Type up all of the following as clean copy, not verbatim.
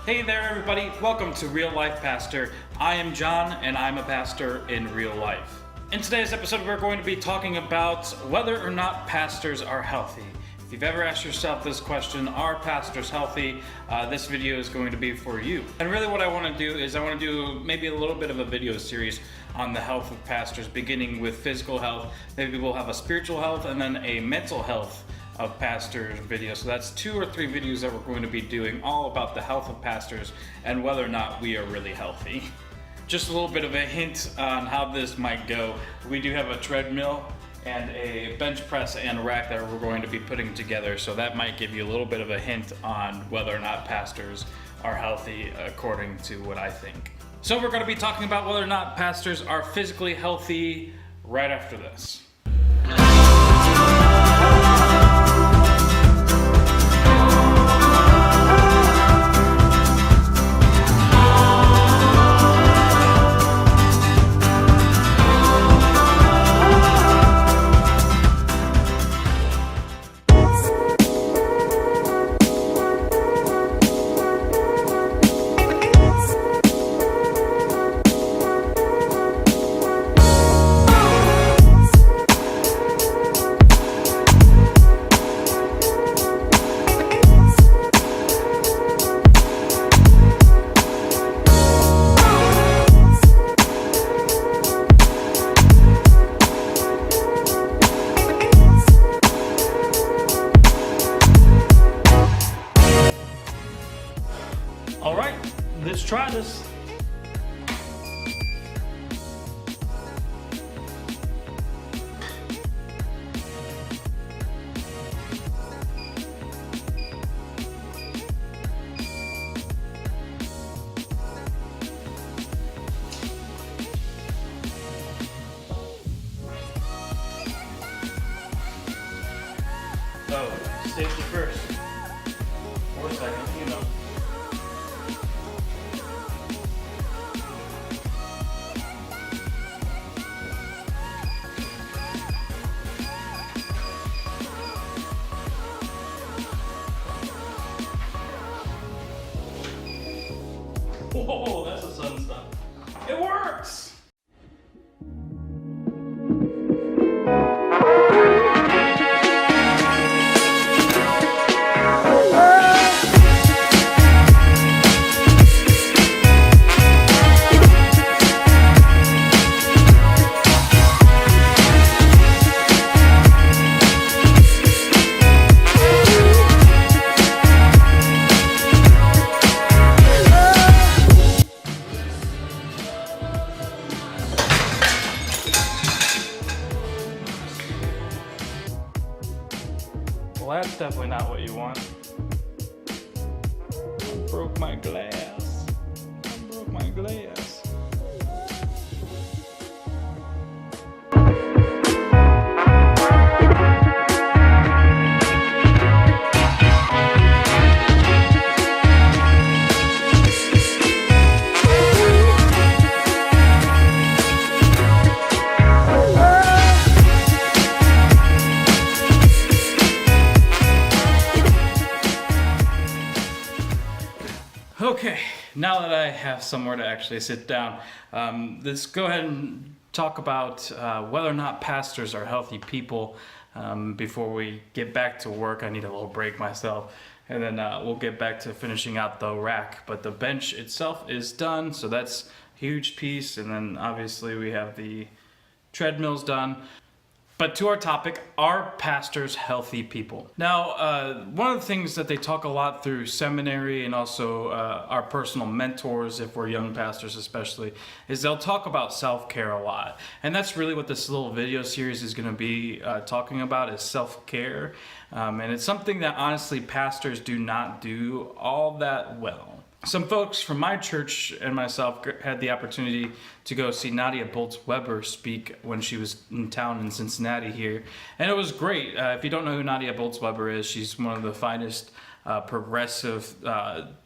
Hey there, everybody. Welcome to Real Life Pastor. I am John, and I'm a pastor in real life. In today's episode, we're going to be talking about whether or not pastors are healthy. If you've ever asked yourself this question, are pastors healthy? This video is going to be for you. And really what I want to do is I want to do maybe a little bit of a video series on the health of pastors, beginning with physical health. Maybe we'll have a spiritual health and then a mental health of pastors video. So that's 2 or 3 videos that we're going to be doing all about the health of pastors and whether or not we are really healthy. Just a little bit of a hint on how this might go. We do have a treadmill and a bench press and rack that we're going to be putting together, so that might give you a little bit of a hint on whether or not pastors are healthy according to what I think. So we're going to be talking about whether or not pastors are physically healthy right after this. All right, let's try this. Oh, safety first. Or second, you know. Whoa, that's a sudden stop. It works! Well, that's definitely not what you want. I broke my glass. I broke my glass. Okay, now that I have somewhere to actually sit down, let's go ahead and talk about whether or not pastors are healthy people. Before we get back to work, I need a little break myself, and then we'll get back to finishing out the rack. But the bench itself is done, so that's a huge piece, and then obviously we have the treadmills done. But to our topic, are pastors healthy people? Now, one of the things that they talk a lot through seminary and also our personal mentors, if we're young pastors especially, is they'll talk about self-care a lot. And that's really what this little video series is going to be talking about, is self-care. And it's something that honestly pastors do not do all that well. Some folks from my church and myself had the opportunity to go see Nadia Bolz-Weber speak when she was in town in Cincinnati here. And it was great. If you don't know who Nadia Bolz-Weber is, she's one of the finest progressive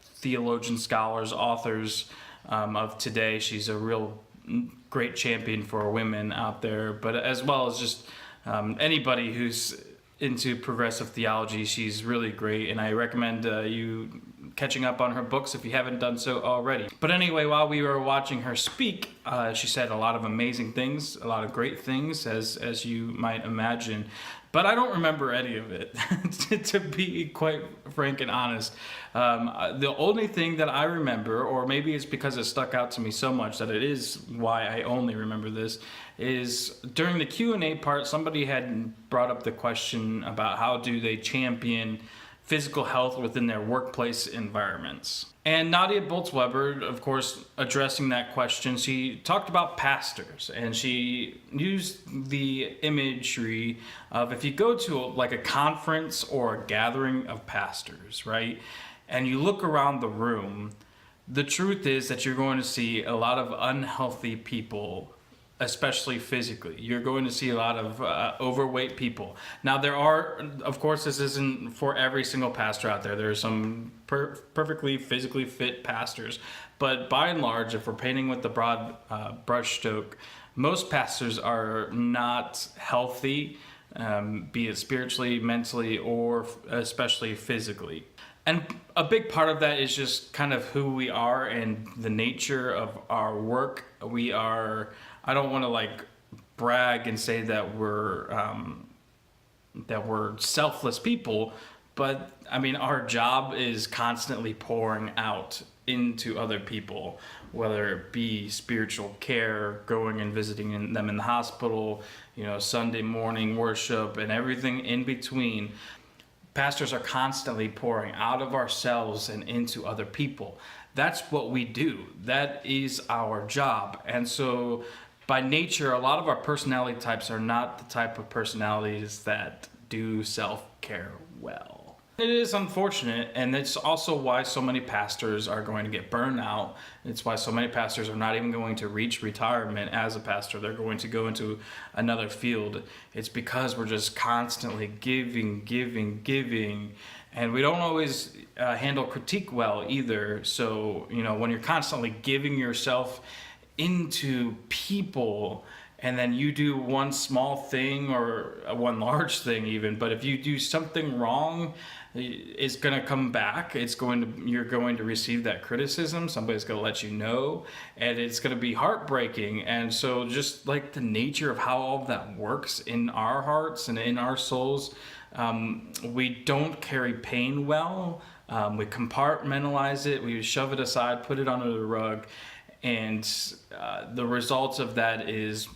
theologians, scholars, authors of today. She's a real great champion for women out there, but as well as just anybody who's into progressive theology. She's really great, and I recommend you catching up on her books if you haven't done so already. But anyway, while we were watching her speak, she said a lot of amazing things, a lot of great things, as you might imagine. But I don't remember any of it, to be quite frank and honest. The only thing that I remember, or maybe it's because it stuck out to me so much that it is why I only remember this, is during the Q&A part, somebody had brought up the question about how do they champion physical health within their workplace environments. And Nadia Bolz-Weber, of course, addressing that question, she talked about pastors, and she used the imagery of if you go to like a conference or a gathering of pastors, right? And you look around the room, the truth is that you're going to see a lot of unhealthy people, especially physically. You're going to see a lot of overweight people. Now there are, of course, this isn't for every single pastor out there. There are some perfectly physically fit pastors. But by and large, if we're painting with the broad brushstroke, most pastors are not healthy, be it spiritually, mentally, or especially physically. And a big part of that is just kind of who we are and the nature of our work. We are, I don't want to like brag and say that we're selfless people, but I mean our job is constantly pouring out into other people, whether it be spiritual care, going and visiting them in the hospital, Sunday morning worship, and everything in between. Pastors are constantly pouring out of ourselves and into other people. That's what we do. That is our job. And so by nature, a lot of our personality types are not the type of personalities that do self-care well. It is unfortunate, and it's also why so many pastors are going to get burned out. It's why so many pastors are not even going to reach retirement as a pastor. They're going to go into another field. It's because we're just constantly giving, and we don't always handle critique well either. So, when you're constantly giving yourself into people, and then you do one small thing or one large thing even, but if you do something wrong, it's going to come back. You're going to receive that criticism. Somebody's going to let you know, and it's going to be heartbreaking. And so just like the nature of how all of that works in our hearts and in our souls, we don't carry pain well. We compartmentalize it. We shove it aside, put it under the rug. And the results of that is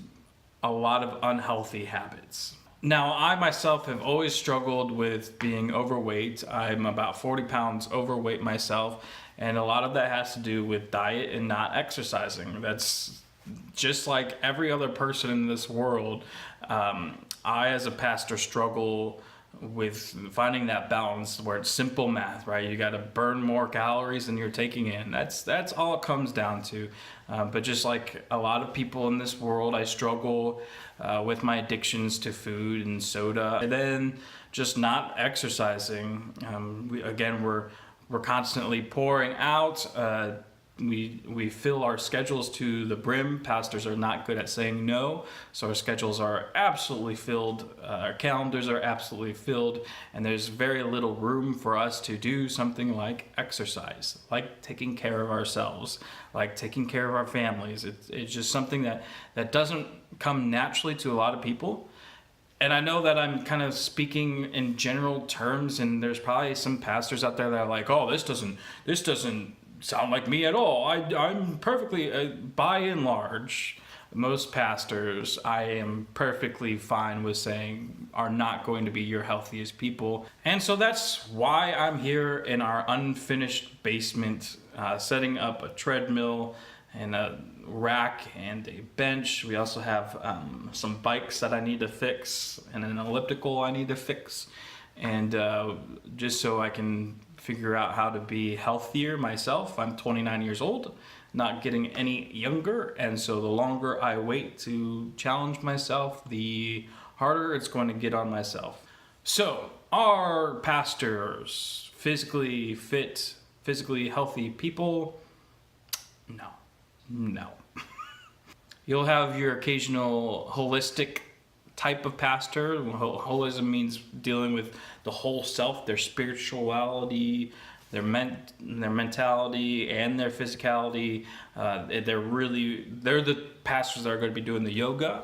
a lot of unhealthy habits. Now, I myself have always struggled with being overweight. I'm about 40 pounds overweight myself, and a lot of that has to do with diet and not exercising. That's just like every other person in this world. I, as a pastor, struggle with finding that balance where it's simple math, right? You got to burn more calories than you're taking in. That's all it comes down to. But just like a lot of people in this world, I struggle with my addictions to food and soda, and then just not exercising. We're constantly pouring out. We fill our schedules to the brim. Pastors are not good at saying no, so our schedules are absolutely filled. Our calendars are absolutely filled, and there's very little room for us to do something like exercise, like taking care of ourselves, like taking care of our families. It's just something that doesn't come naturally to a lot of people. And I know that I'm kind of speaking in general terms, and there's probably some pastors out there that are like, "Oh, this doesn't sound like me at all." I'm perfectly, by and large, most pastors, I am perfectly fine with saying are not going to be your healthiest people. And so that's why I'm here in our unfinished basement, setting up a treadmill and a rack and a bench. We also have some bikes that I need to fix and an elliptical I need to fix. And just so I can figure out how to be healthier myself. I'm 29 years old, not getting any younger, and so the longer I wait to challenge myself, the harder it's going to get on myself. So, are pastors physically fit, physically healthy people? No. You'll have your occasional holistic type of pastor. Holism means dealing with the whole self, their spirituality, their mentality and their physicality. They're the pastors that are going to be doing the yoga,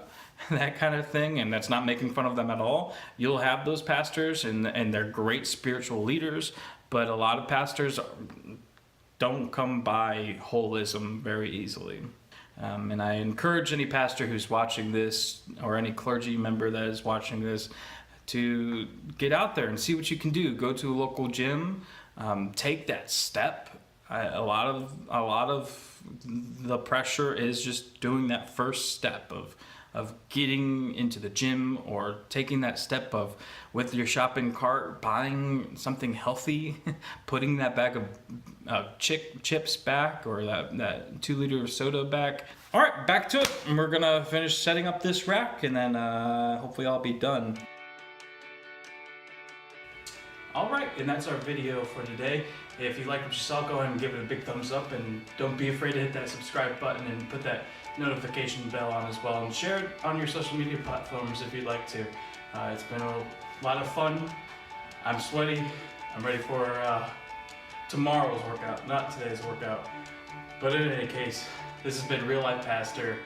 that kind of thing, and that's not making fun of them at all. You'll have those pastors, and they're great spiritual leaders, but a lot of pastors don't come by holism very easily. And I encourage any pastor who's watching this, or any clergy member that is watching this, to get out there and see what you can do. Go to a local gym, take that step. A lot of the pressure is just doing that first step of getting into the gym, or taking that step of, with your shopping cart, buying something healthy, putting that bag of chips back, or that 2 liter of soda back. All right, back to it. And we're gonna finish setting up this rack, and then hopefully I'll be done. All right, and that's our video for today. If you like what you saw, go ahead and give it a big thumbs up, and don't be afraid to hit that subscribe button and put that notification bell on as well, and share it on your social media platforms if you'd like to. It's been a lot of fun. I'm sweaty. I'm ready for tomorrow's workout, not today's workout. But in any case, this has been Real Life Pastor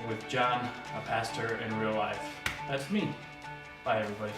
with John, a pastor in real life. That's me. Bye, everybody.